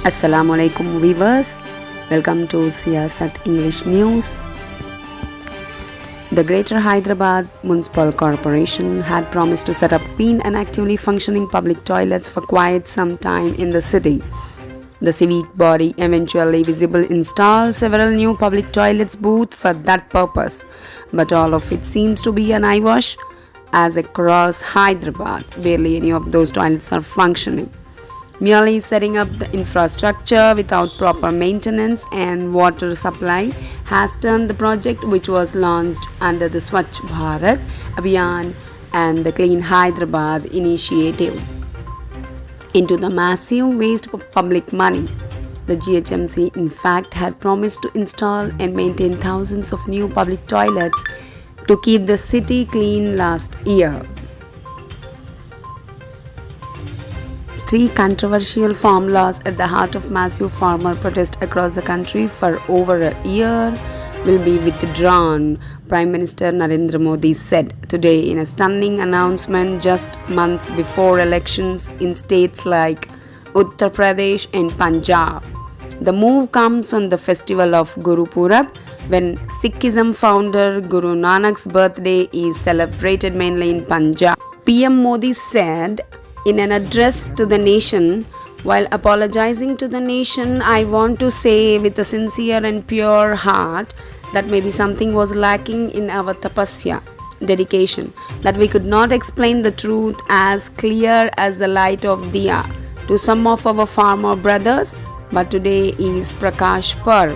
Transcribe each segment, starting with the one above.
Assalamualaikum viewers, welcome to Siyasat English News. The Greater Hyderabad Municipal Corporation had promised to set up clean and actively functioning public toilets for quite some time in the city. The civic body eventually installed several new public toilets booths for that purpose, but all of it seems to be an eyewash, as across Hyderabad, barely any of those toilets are functioning. Merely setting up the infrastructure without proper maintenance and water supply has turned the project, which was launched under the Swachh Bharat Abhiyan and the Clean Hyderabad initiative, into the massive waste of public money. The GHMC, in fact, had promised to install and maintain thousands of new public toilets to keep the city clean last year. Three controversial farm laws at the heart of massive farmer protest across the country for over a year will be withdrawn, Prime Minister Narendra Modi said today in a stunning announcement just months before elections in states like Uttar Pradesh and Punjab. The move comes on the festival of Guru Purab, when Sikhism founder Guru Nanak's birthday is celebrated mainly in Punjab. PM Modi said in an address to the nation, while apologizing to the nation, I want to say with a sincere and pure heart that maybe something was lacking in our tapasya, dedication, that we could not explain the truth as clear as the light of diya to some of our farmer brothers, but today is Prakash Parv.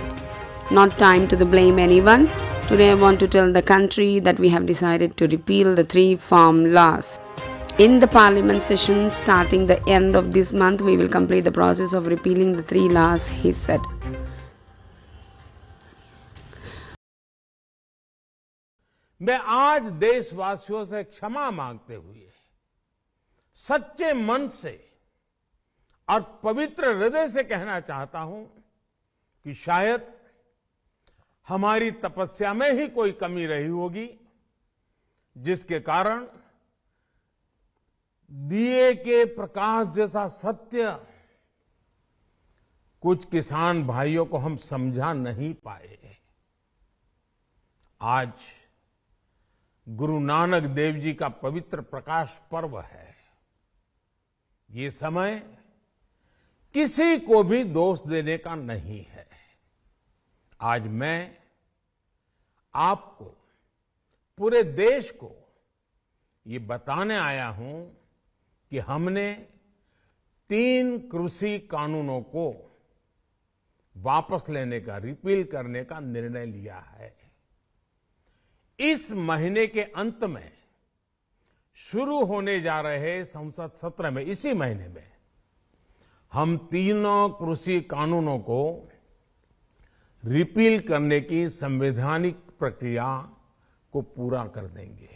Not time to blame anyone. Today I want to tell the country that we have decided to repeal the three farm laws. In the parliament session starting the end of this month, we will complete the process of repealing the three laws, he said. मैं आज देशवासियों से क्षमा मांगते हुए सच्चे मन से और पवित्र हृदय से कहना चाहता हूं कि शायद हमारी तपस्या में ही कोई कमी रही होगी, जिसके कारण दिए के प्रकाश जैसा सत्य कुछ किसान भाइयों को हम समझा नहीं पाए। आज गुरु नानक देव जी का पवित्र प्रकाश पर्व है। ये समय किसी को भी दोष देने का नहीं है। आज मैं आपको, पूरे देश को ये बताने आया हूं कि हमने 3 कृषि कानूनों को वापस लेने का, रिपील करने का निर्णय लिया है। इस महीने के अंत में शुरू होने जा रहे संसद सत्र में, इसी महीने में, हम तीनों कृषि कानूनों को रिपील करने की संवैधानिक प्रक्रिया को पूरा कर देंगे।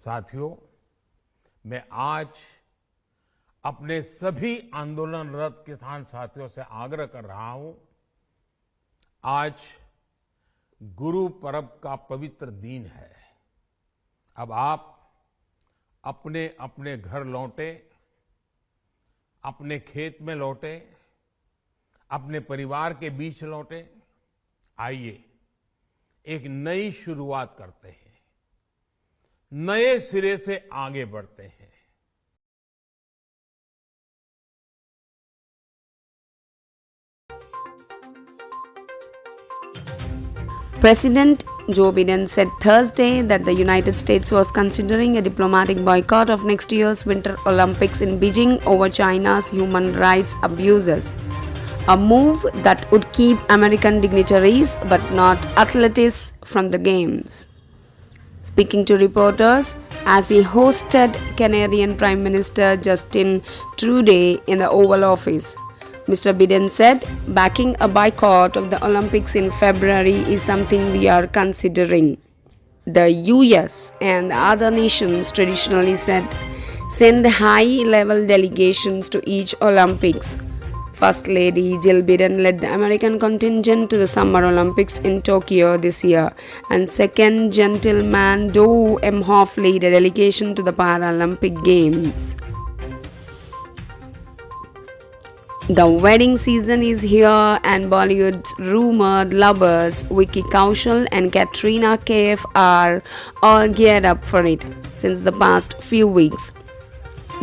साथियों, मैं आज अपने सभी आंदोलनरत किसान साथियों से आग्रह कर रहा हूं, आज गुरु पर्व का पवित्र दिन है। अब आप अपने अपने घर लौटे, अपने खेत में लौटे, अपने परिवार के बीच लौटे। आइए एक नई शुरुआत करते हैं, नए सिरे से आगे बढ़ते हैं। President Joe Biden said Thursday that the United States was considering a diplomatic boycott of next year's Winter Olympics in Beijing over China's human rights abuses, a move that would keep American dignitaries but not athletes from the Games. Speaking to reporters as he hosted Canadian Prime Minister Justin Trudeau in the Oval Office, Mr. Biden said, backing a boycott of the Olympics in February is something we are considering. The US and other nations traditionally send high-level delegations to each Olympics. First Lady Jill Biden led the American contingent to the Summer Olympics in Tokyo this year, and Second Gentleman Doug Emhoff led a delegation to the Paralympic Games. The wedding season is here, and Bollywood's rumored lovers Vicky Kaushal and Katrina Kaif are all geared up for it since the past few weeks.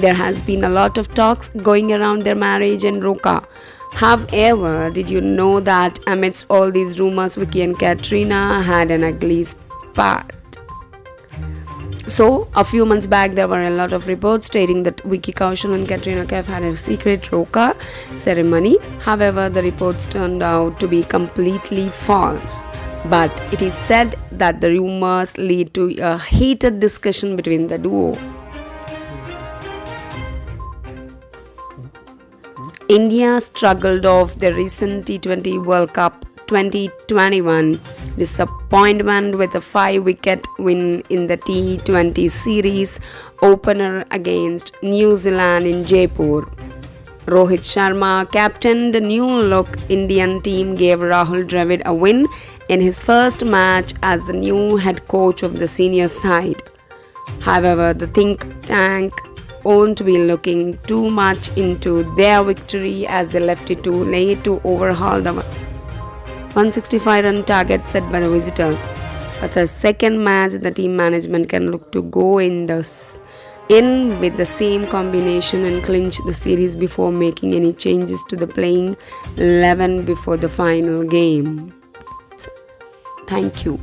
There has been a lot of talks going around their marriage and Roka. However, did you know that amidst all these rumors, Vicky and Katrina had an ugly spat? So, a few months back, there were a lot of reports stating that Vicky Kaushal and Katrina Kaif had a secret Roka ceremony. However, the reports turned out to be completely false. But it is said that the rumors lead to a heated discussion between the duo. India struggled off the recent T20 World Cup 2021 disappointment with a 5-wicket win in the T20 series opener against New Zealand in Jaipur. Rohit Sharma captained the new-look Indian team, gave Rahul Dravid a win in his first match as the new head coach of the senior side. However, the think tank won't be looking too much into their victory as they left it too late to overhaul the 165-run target set by the visitors. But the second match, the team management can look to go in with the same combination and clinch the series before making any changes to the playing 11 before the final game. Thank you.